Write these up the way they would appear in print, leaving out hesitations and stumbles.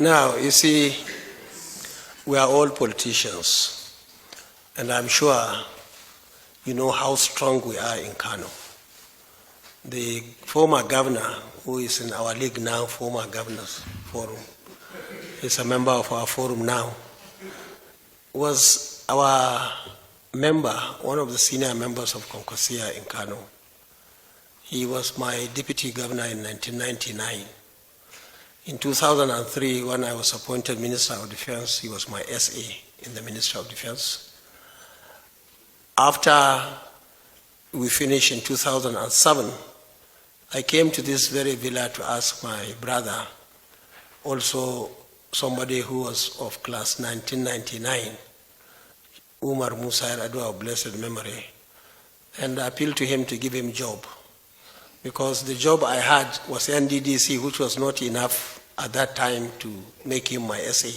Now, you see, we are all politicians, and I'm sure you know how strong we are in Kano. The former governor, who is in our league now, former governors forum, is a member of our forum now, was our member, one of the senior members of Kwankwaso in Kano. He was my deputy governor in 1999. In 2003, when I was appointed Minister of Defense, he was my SA in the Ministry of Defense. After we finished in 2007, I came to this very villa to ask my brother, also somebody who was of class 1999, Umar Musa Yar'Adua of blessed memory, and I appealed to him to give him a job, because the job I had was NDDC, which was not enough at that time to make him my SA.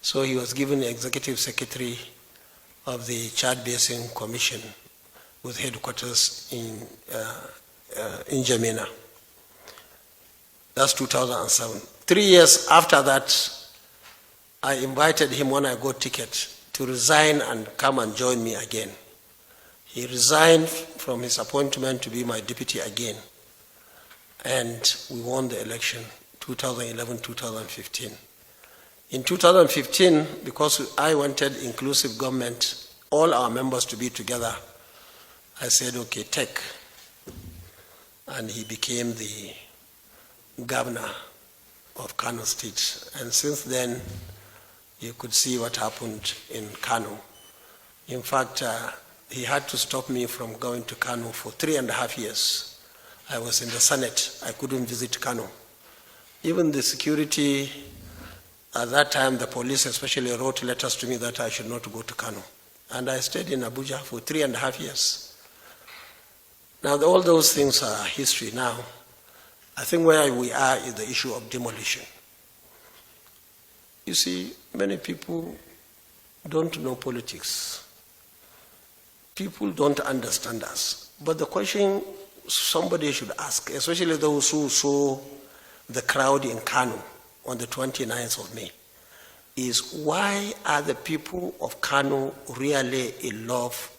So he was given the executive secretary of the Chad Basin Commission with headquarters in N'Djamena. That's 2007. 3 years after that, I invited him when I got ticket to resign and come and join me again. He resigned from his appointment to be my deputy again. And we won the election, 2011-2015. In 2015, because I wanted inclusive government, all our members to be together, I said, okay, take. And he became the governor of Kano State. And since then, you could see what happened in Kano. In fact, he had to stop me from going to Kano for 3.5 years. I was in the Senate. I couldn't visit Kano. Even the security, at that time, the police especially wrote letters to me that I should not go to Kano. And I stayed in Abuja for 3.5 years. Now, all those things are history now. I think where we are is the issue of demolition. You see, many people don't know politics. People don't understand us. But the question somebody should ask, especially those who saw the crowd in Kano on the 29th of May, is why are the people of Kano really in love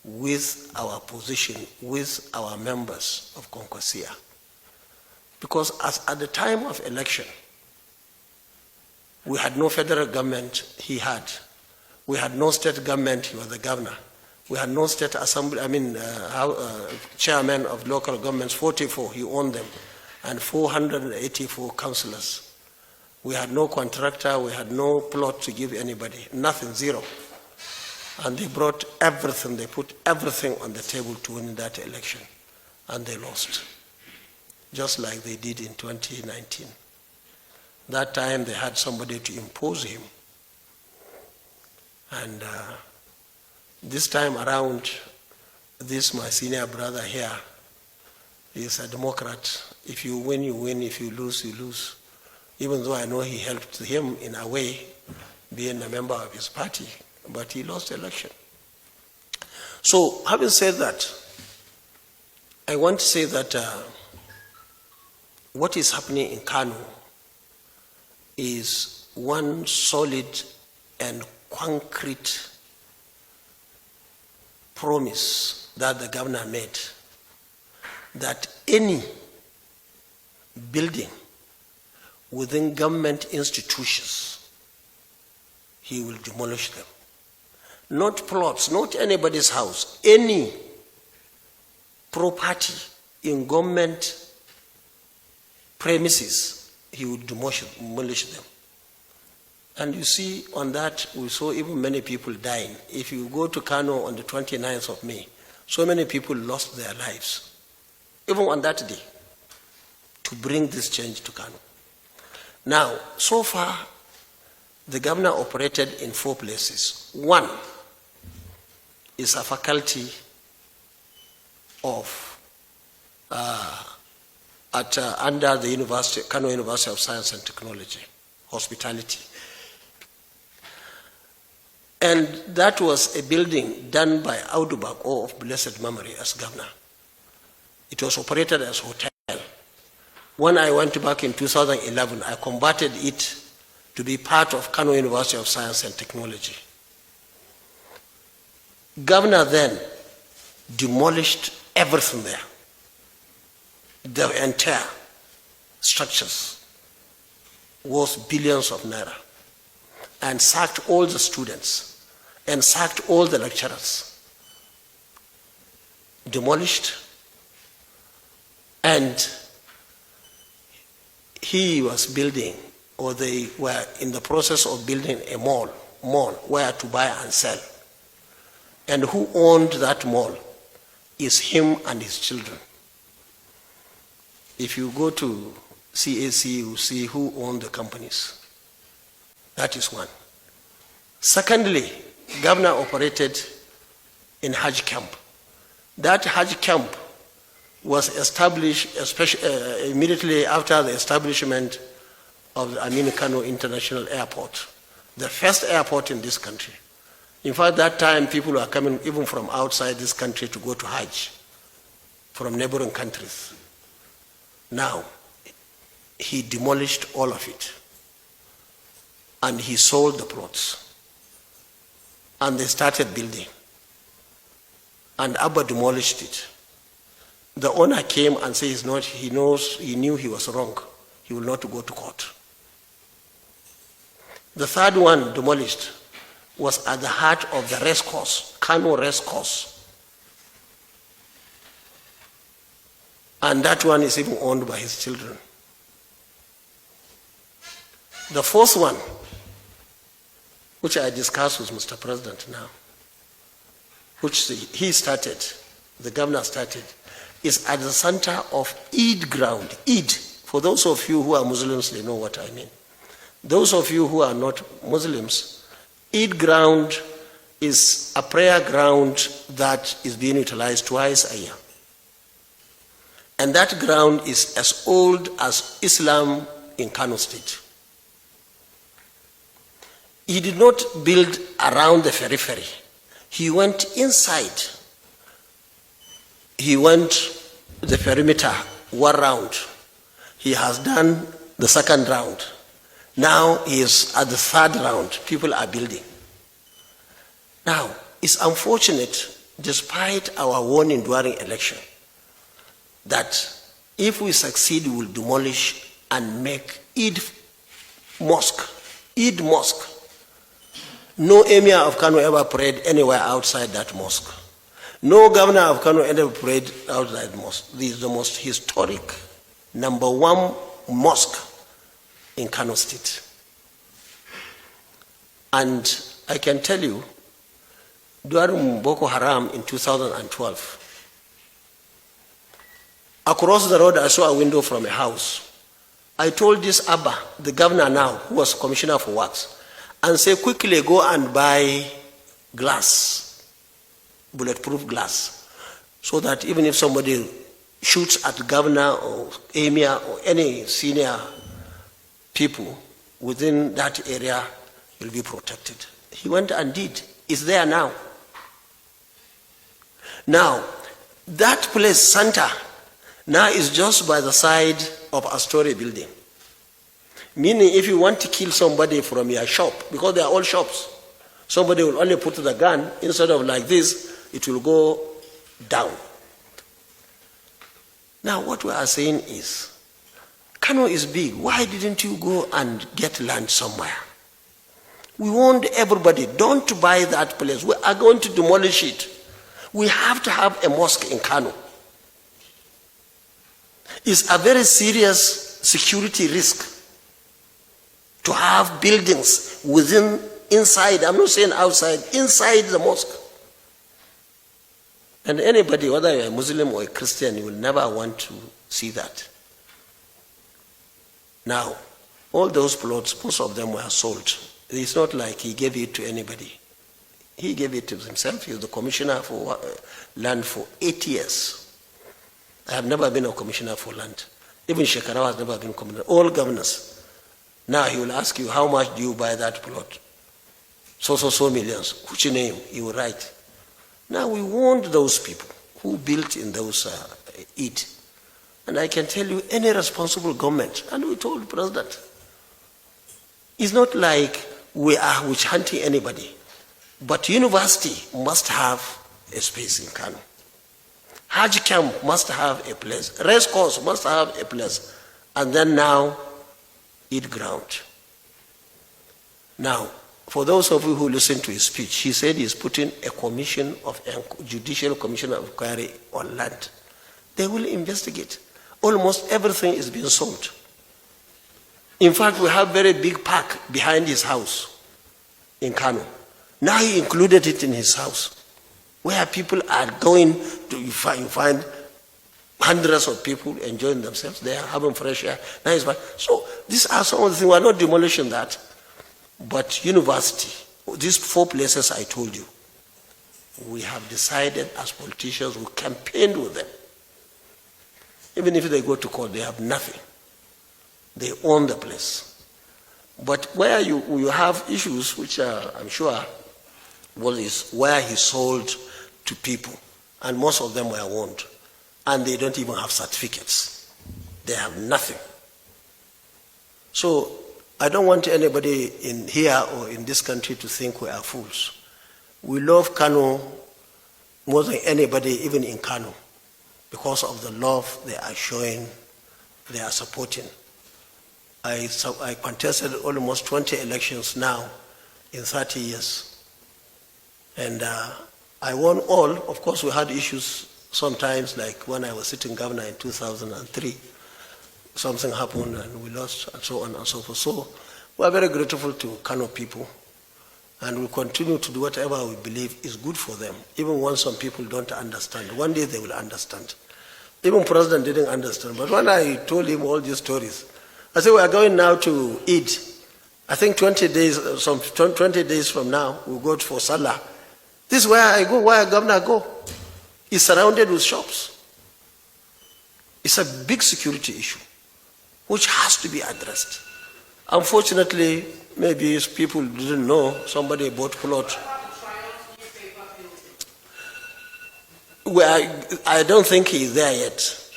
with our position, with our members of Kwankwaso? Because at the time of election, we had no federal government, he had. We had no state government, he was the governor. We had no state assembly, chairman of local governments, 44, he owned them, and 484 councillors. We had no contractor, we had no plot to give anybody, nothing, zero. And they brought everything, they put everything on the table to win that election, and they lost, just like they did in 2019. That time they had somebody to impose him. And this time around, this my senior brother here, he is a Democrat. If you win, you win. If you lose, you lose. Even though I know he helped him in a way, being a member of his party, but he lost the election. So, having said that, I want to say that what is happening in Kano is one solid and concrete promise that the governor made, that any building within government institutions, he will demolish them. Not plots, not anybody's house, any property in government premises, he would demolish them. And you see, on that, we saw even many people dying. If you go to Kano on the 29th of May, so many people lost their lives, even on that day, to bring this change to Kano. Now, so far, the governor operated in 4 places. One is a faculty of under the University, Kano University of Science and Technology, hospitality. And that was a building done by Audubak, or of blessed memory, as governor. It was operated as hotel. When I went back in 2011, I converted it to be part of Kano University of Science and Technology. Governor then demolished everything there, the entire structures, worth billions of naira, and sacked all the students and sacked all the lecturers, demolished, and he was building, or they were in the process of building a mall where to buy and sell. And who owned that mall is him and his children. If you go to CAC, you see who owned the companies. That is one. Secondly, governor operated in Hajj camp. That Hajj camp was established immediately after the establishment of the Aminu Kano International Airport, the first airport in this country. In fact, that time people were coming even from outside this country to go to Hajj, from neighboring countries. Now, he demolished all of it, and he sold the plots, and they started building, and Abba demolished it. The owner came and said he knew he was wrong. He will not go to court. The third one demolished was at the heart of the race course, Kano race course. And that one is even owned by his children. The fourth one, which I discussed with Mr. President now, which he started, the governor started, is at the center of Eid ground. Eid, for those of you who are Muslims, they know what I mean. Those of you who are not Muslims, Eid ground is a prayer ground that is being utilized twice a year. And that ground is as old as Islam in Kano State. He did not build around the periphery. He went inside. He went the perimeter one round. He has done the second round. Now he is at the third round. People are building. Now, it's unfortunate, despite our warning during election, that if we succeed, we will demolish and make Eid Mosque. Eid Mosque. No emir of Kano ever prayed anywhere outside that mosque. No governor of Kano ever prayed outside the mosque. This is the most historic, #1 mosque in Kano State. And I can tell you, during Boko Haram in 2012, across the road I saw a window from a house. I told this Abba, the governor now, who was commissioner for works, and say, quickly go and buy glass, bulletproof glass, so that even if somebody shoots at the governor or emir or any senior people within that area, will be protected. He went and did. It's there now. Now, that place, Santa, now is just by the side of a story building. Meaning, if you want to kill somebody from your shop, because they are all shops, somebody will only put the gun, instead of like this, it will go down. Now, what we are saying is, Kano is big. Why didn't you go and get land somewhere? We warned everybody, don't buy that place. We are going to demolish it. We have to have a mosque in Kano. It's a very serious security risk to have buildings inside, I'm not saying outside, inside the mosque. And anybody, whether you're a Muslim or a Christian, you will never want to see that. Now, all those plots, most of them were sold. It's not like he gave it to anybody. He gave it to himself. He was the commissioner for land for 8 years. I have never been a commissioner for land. Even Shekarau has never been commissioner. All governors. Now he will ask you, how much do you buy that plot? So millions. Which name? He will write. Now we warned those people who built in those it. And I can tell you, any responsible government, and we told the president, It's not like we are witch hunting anybody, but university must have a space in Kano. Hajj camp must have a place. Race course must have a place. And then now, eat ground. Now, for those of you who listen to his speech, he said he's putting a judicial commission of inquiry on land. They will investigate. Almost everything is being sold. In fact, we have a very big park behind his house in Kano. Now he included it in his house, where people are going to, you find hundreds of people enjoying themselves. They are having fresh air. Now it's fine. So these are some of the things. We are not demolishing that. But university, these 4 places I told you, we have decided as politicians, we campaigned with them. Even if they go to court, they have nothing. They own the place. But where you have issues, which I'm sure is where he sold to people, and most of them were owned, and they don't even have certificates. They have nothing. So I don't want anybody in here or in this country to think we are fools. We love Kano more than anybody, even in Kano, because of the love they are showing, they are supporting. I contested almost 20 elections now in 30 years. And I won all. Of course, we had issues sometimes, like when I was sitting governor in 2003. Something happened and we lost, and so on and so forth. So we are very grateful to Kano people, and we'll continue to do whatever we believe is good for them, even when some people don't understand. One day they will understand. Even President didn't understand. But when I told him all these stories, I said, we are going now to Eid. I think 20 days from now, we'll go for Salah. This is where I go, where governor go. He's surrounded with shops. It's a big security issue, which has to be addressed. Unfortunately, maybe people didn't know, somebody bought plot. Well, I don't think he's there yet,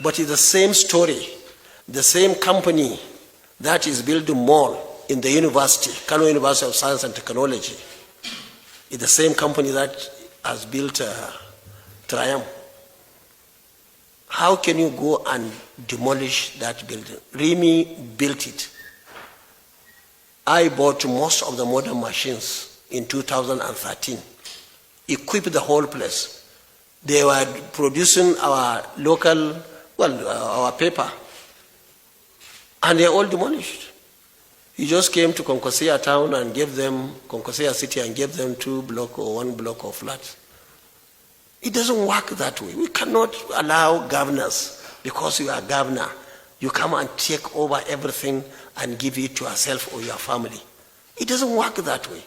but it's the same story. The same company that is building mall in the university, Kano University of Science and Technology, is the same company that has built Triumph. How can you go and demolish that building? Remy built it. I bought most of the modern machines in 2013, equipped the whole place. They were producing our local, our paper, and they're all demolished. He just came to Kwankwaso town and gave them, Kwankwaso city, and gave them 2 blocks or 1 block of flats. It doesn't work that way. We cannot allow governors, because you are governor, you come and take over everything and give it to yourself or your family. It doesn't work that way.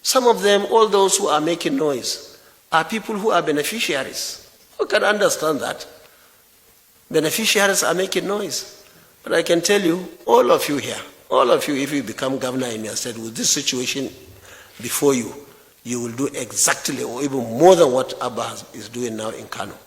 Some of them, all those who are making noise, are people who are beneficiaries. Who can understand that? Beneficiaries are making noise. But I can tell you, all of you here, all of you, if you become governor in your state with this situation before you, you will do exactly or even more than what Abba is doing now in Kano.